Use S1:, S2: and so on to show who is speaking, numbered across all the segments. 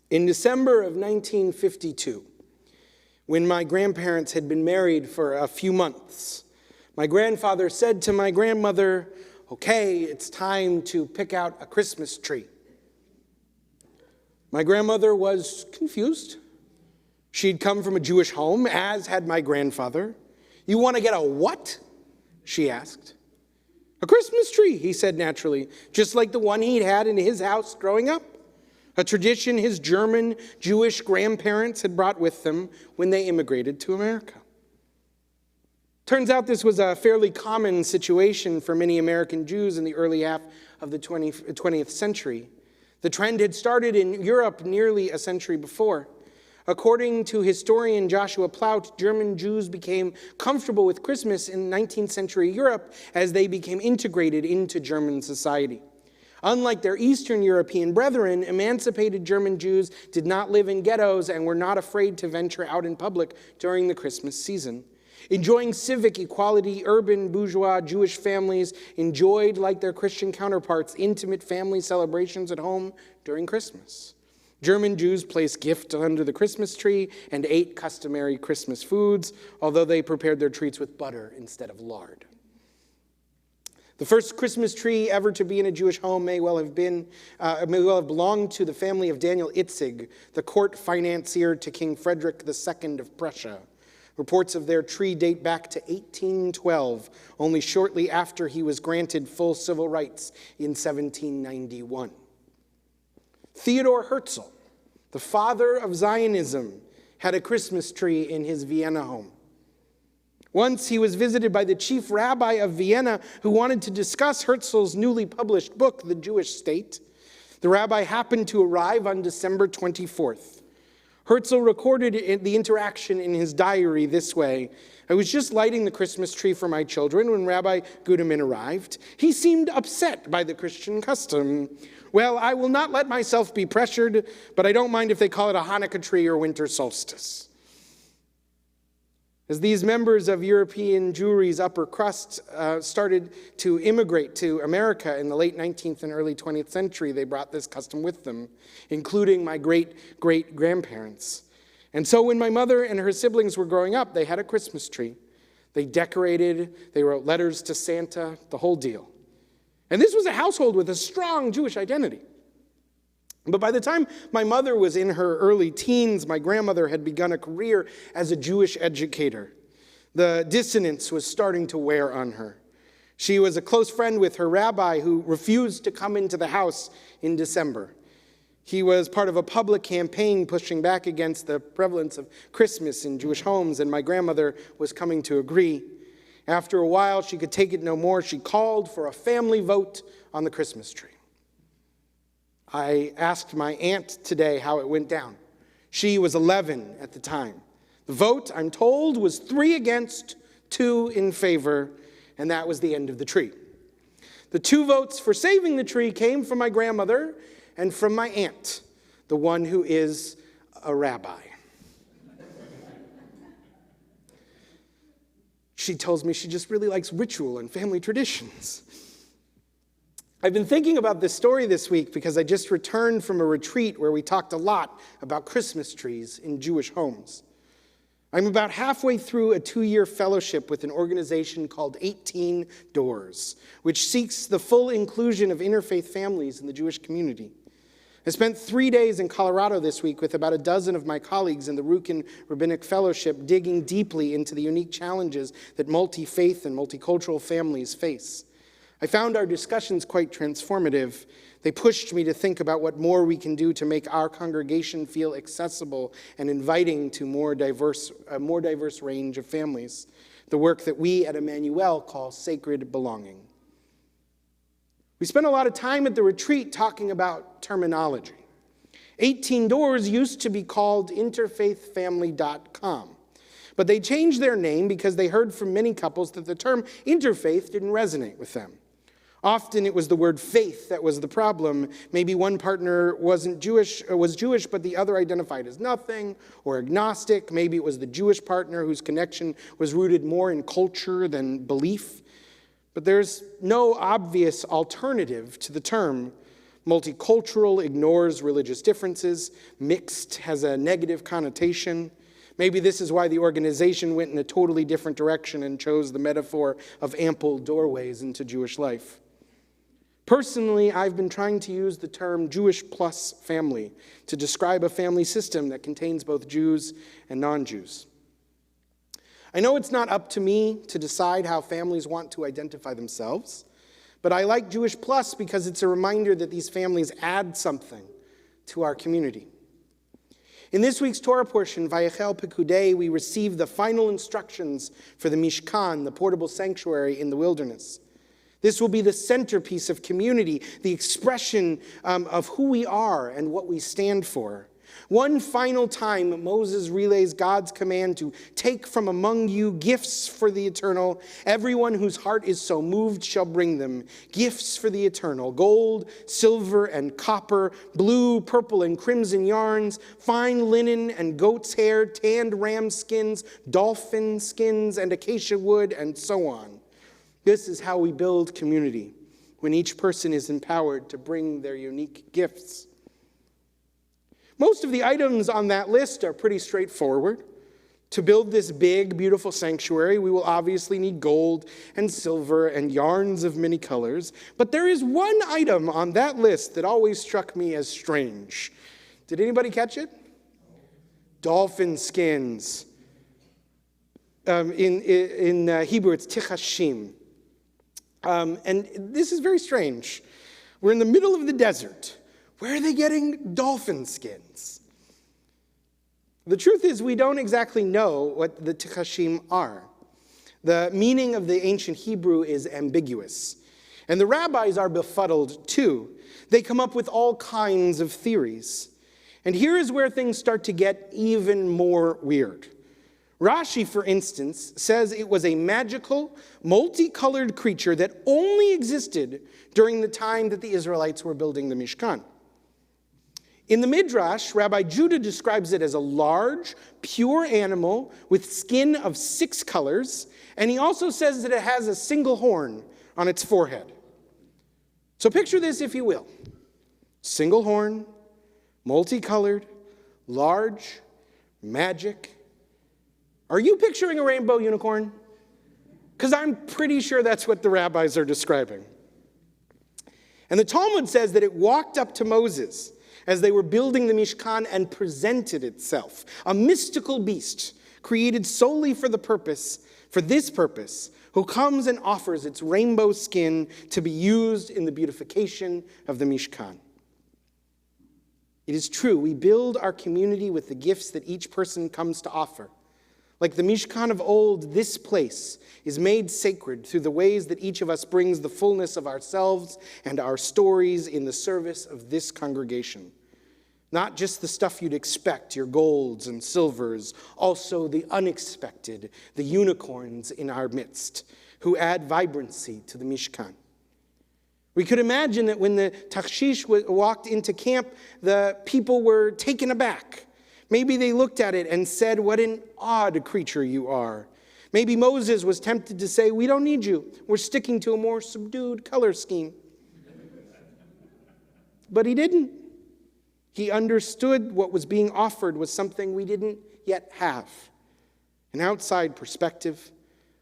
S1: In December of 1952, when my grandparents had been married for a few months, my grandfather said to my grandmother, "Okay, it's time to pick out a Christmas tree." My grandmother was confused. She'd come from a Jewish home, as had my grandfather. "You want to get a what?" she asked. "A Christmas tree," he said naturally, just like the one he'd had in his house growing up. A tradition his German Jewish grandparents had brought with them when they immigrated to America. Turns out this was a fairly common situation for many American Jews in the early half of the 20th century. The trend had started in Europe nearly a century before. According to historian Joshua Plaut, German Jews became comfortable with Christmas in 19th century Europe as they became integrated into German society. Unlike their Eastern European brethren, emancipated German Jews did not live in ghettos and were not afraid to venture out in public during the Christmas season. Enjoying civic equality, urban bourgeois Jewish families enjoyed, like their Christian counterparts, intimate family celebrations at home during Christmas. German Jews placed gifts under the Christmas tree and ate customary Christmas foods, although they prepared their treats with butter instead of lard. The first Christmas tree ever to be in a Jewish home may well have belonged to the family of Daniel Itzig, the court financier to King Frederick II of Prussia. Reports of their tree date back to 1812, only shortly after he was granted full civil rights in 1791. Theodor Herzl, the father of Zionism, had a Christmas tree in his Vienna home. Once he was visited by the chief rabbi of Vienna who wanted to discuss Herzl's newly published book, The Jewish State. The rabbi happened to arrive on December 24th. Herzl recorded the interaction in his diary this way: "I was just lighting the Christmas tree for my children when Rabbi Guterman arrived. He seemed upset by the Christian custom. Well, I will not let myself be pressured, but I don't mind if they call it a Hanukkah tree or winter solstice." As these members of European Jewry's upper crust started to immigrate to America in the late 19th and early 20th century, they brought this custom with them, including my great-great-grandparents. And so when my mother and her siblings were growing up, they had a Christmas tree. They decorated, they wrote letters to Santa, the whole deal. And this was a household with a strong Jewish identity. But by the time my mother was in her early teens, my grandmother had begun a career as a Jewish educator. The dissonance was starting to wear on her. She was a close friend with her rabbi who refused to come into the house in December. He was part of a public campaign pushing back against the prevalence of Christmas in Jewish homes, and my grandmother was coming to agree. After a while, she could take it no more. She called for a family vote on the Christmas tree. I asked my aunt today how it went down. She was 11 at the time. The vote, I'm told, was 3 against, 2 in favor, and that was the end of the tree. The 2 votes for saving the tree came from my grandmother and from my aunt, the one who is a rabbi. She tells me she just really likes ritual and family traditions. I've been thinking about this story this week because I just returned from a retreat where we talked a lot about Christmas trees in Jewish homes. I'm about halfway through a 2-year fellowship with an organization called 18 Doors, which seeks the full inclusion of interfaith families in the Jewish community. I spent 3 days in Colorado this week with about a dozen of my colleagues in the Rukin Rabbinic Fellowship, digging deeply into the unique challenges that multi-faith and multicultural families face. I found our discussions quite transformative. They pushed me to think about what more we can do to make our congregation feel accessible and inviting to a more diverse range of families, the work that we at Emmanuel call sacred belonging. We spent a lot of time at the retreat talking about terminology. 18 Doors used to be called interfaithfamily.com, but they changed their name because they heard from many couples that the term interfaith didn't resonate with them. Often it was the word faith that was the problem. Maybe one partner was Jewish, but the other identified as nothing, or agnostic. Maybe it was the Jewish partner whose connection was rooted more in culture than belief. But there's no obvious alternative to the term. Multicultural ignores religious differences. Mixed has a negative connotation. Maybe this is why the organization went in a totally different direction and chose the metaphor of ample doorways into Jewish life. Personally, I've been trying to use the term Jewish plus family to describe a family system that contains both Jews and non-Jews. I know it's not up to me to decide how families want to identify themselves, but I like Jewish plus because it's a reminder that these families add something to our community. In this week's Torah portion, Vayechel Pekudei, we receive the final instructions for the Mishkan, the portable sanctuary in the wilderness. This will be the centerpiece of community, the expression of who we are and what we stand for. One final time, Moses relays God's command to take from among you gifts for the eternal. Everyone whose heart is so moved shall bring them. Gifts for the eternal: gold, silver, and copper, blue, purple, and crimson yarns, fine linen and goat's hair, tanned ram skins, dolphin skins, and acacia wood, and so on. This is how we build community, when each person is empowered to bring their unique gifts. Most of the items on that list are pretty straightforward. To build this big, beautiful sanctuary, we will obviously need gold and silver and yarns of many colors. But there is one item on that list that always struck me as strange. Did anybody catch it? Dolphin skins. In Hebrew, it's tichashim. And this is very strange. We're in the middle of the desert. Where are they getting dolphin skins? The truth is, we don't exactly know what the tichashim are. The meaning of the ancient Hebrew is ambiguous. And the rabbis are befuddled too. They come up with all kinds of theories. And here is where things start to get even more weird. Rashi, for instance, says it was a magical, multicolored creature that only existed during the time that the Israelites were building the Mishkan. In the Midrash, Rabbi Judah describes it as a large, pure animal with skin of 6 colors, and he also says that it has a single horn on its forehead. So picture this, if you will. Single horn, multicolored, large, magic. Are you picturing a rainbow unicorn? Because I'm pretty sure that's what the rabbis are describing. And the Talmud says that it walked up to Moses as they were building the Mishkan and presented itself, a mystical beast created solely for this purpose, who comes and offers its rainbow skin to be used in the beautification of the Mishkan. It is true, we build our community with the gifts that each person comes to offer. Like the Mishkan of old, this place is made sacred through the ways that each of us brings the fullness of ourselves and our stories in the service of this congregation. Not just the stuff you'd expect, your golds and silvers, also the unexpected, the unicorns in our midst, who add vibrancy to the Mishkan. We could imagine that when the Tarshish walked into camp, the people were taken aback. Maybe they looked at it and said, "What an odd creature you are." Maybe Moses was tempted to say, "We don't need you. We're sticking to a more subdued color scheme." But he didn't. He understood what was being offered was something we didn't yet have. An outside perspective,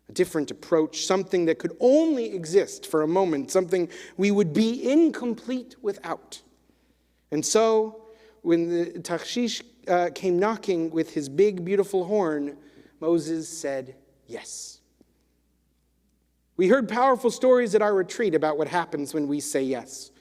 S1: a different approach, something that could only exist for a moment, something we would be incomplete without. And so, when the Tarshish came knocking with his big, beautiful horn, Moses said yes. We heard powerful stories at our retreat about what happens when we say yes.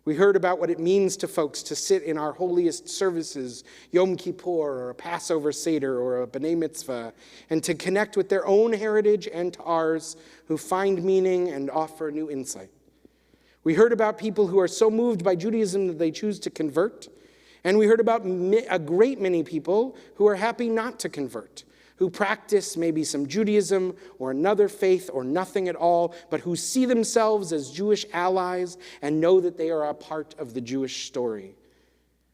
S1: We heard about what it means to folks to sit in our holiest services, Yom Kippur, or a Passover Seder, or a B'nai Mitzvah, and to connect with their own heritage and to ours, who find meaning and offer new insight. We heard about people who are so moved by Judaism that they choose to convert, and we heard about a great many people who are happy not to convert, who practice maybe some Judaism or another faith or nothing at all, but who see themselves as Jewish allies and know that they are a part of the Jewish story.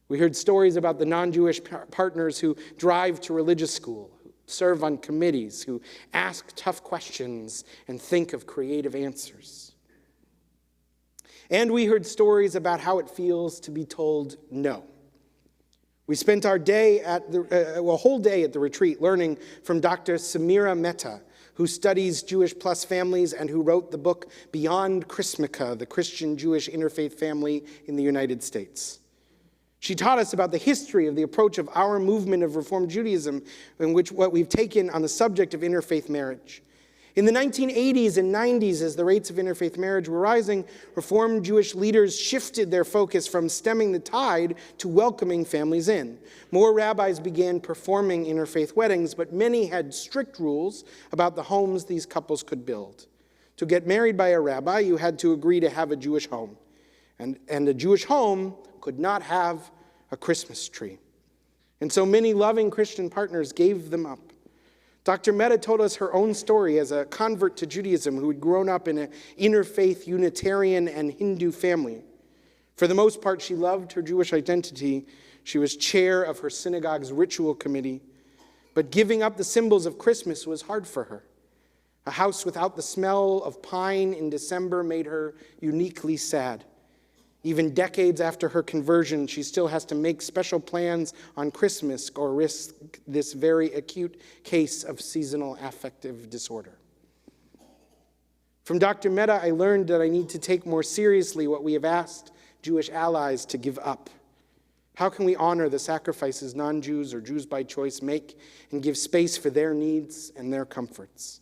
S1: We heard stories about the non-Jewish partners who drive to religious school, who serve on committees, who ask tough questions and think of creative answers. And we heard stories about how it feels to be told no. We spent our day a whole day at the retreat learning from Dr. Samira Mehta, who studies Jewish plus families and who wrote the book Beyond Chrismica, the Christian-Jewish interfaith family in the United States. She taught us about the history of the approach of our movement of Reform Judaism, in which what we've taken on the subject of interfaith marriage. In the 1980s and 90s, as the rates of interfaith marriage were rising, Reformed Jewish leaders shifted their focus from stemming the tide to welcoming families in. More rabbis began performing interfaith weddings, but many had strict rules about the homes these couples could build. To get married by a rabbi, you had to agree to have a Jewish home. And a Jewish home could not have a Christmas tree. And so many loving Christian partners gave them up. Dr. Mehta told us her own story as a convert to Judaism who had grown up in an interfaith Unitarian and Hindu family. For the most part, she loved her Jewish identity. She was chair of her synagogue's ritual committee. But giving up the symbols of Christmas was hard for her. A house without the smell of pine in December made her uniquely sad. Even decades after her conversion, she still has to make special plans on Christmas or risk this very acute case of seasonal affective disorder. From Dr. Mehta, I learned that I need to take more seriously what we have asked Jewish allies to give up. How can we honor the sacrifices non-Jews or Jews by choice make and give space for their needs and their comforts?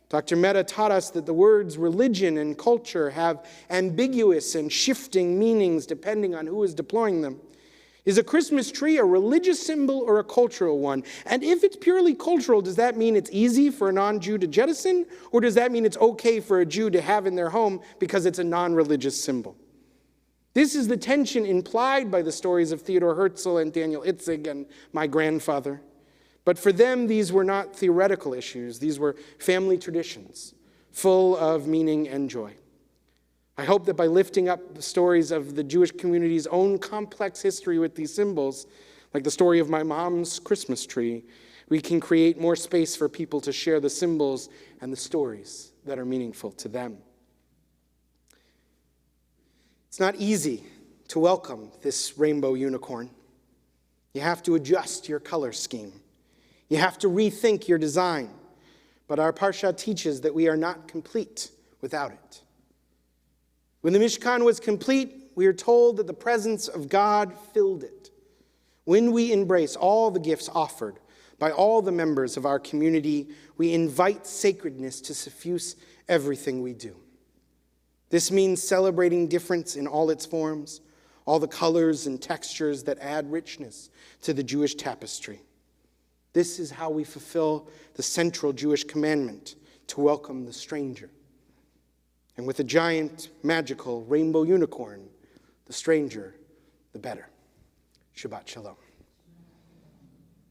S1: Dr. Mehta taught us that the words religion and culture have ambiguous and shifting meanings depending on who is deploying them. Is a Christmas tree a religious symbol or a cultural one? And if it's purely cultural, does that mean it's easy for a non-Jew to jettison? Or does that mean it's okay for a Jew to have in their home because it's a non-religious symbol? This is the tension implied by the stories of Theodor Herzl and Daniel Itzig and my grandfather. But for them, these were not theoretical issues. These were family traditions, full of meaning and joy. I hope that by lifting up the stories of the Jewish community's own complex history with these symbols, like the story of my mom's Christmas tree, we can create more space for people to share the symbols and the stories that are meaningful to them. It's not easy to welcome this rainbow unicorn. You have to adjust your color scheme. You have to rethink your design. But our Parsha teaches that we are not complete without it. When the Mishkan was complete, we are told that the presence of God filled it. When we embrace all the gifts offered by all the members of our community, we invite sacredness to suffuse everything we do. This means celebrating difference in all its forms, all the colors and textures that add richness to the Jewish tapestry. This is how we fulfill the central Jewish commandment to welcome the stranger. And with a giant, magical rainbow unicorn, the stranger, the better. Shabbat Shalom.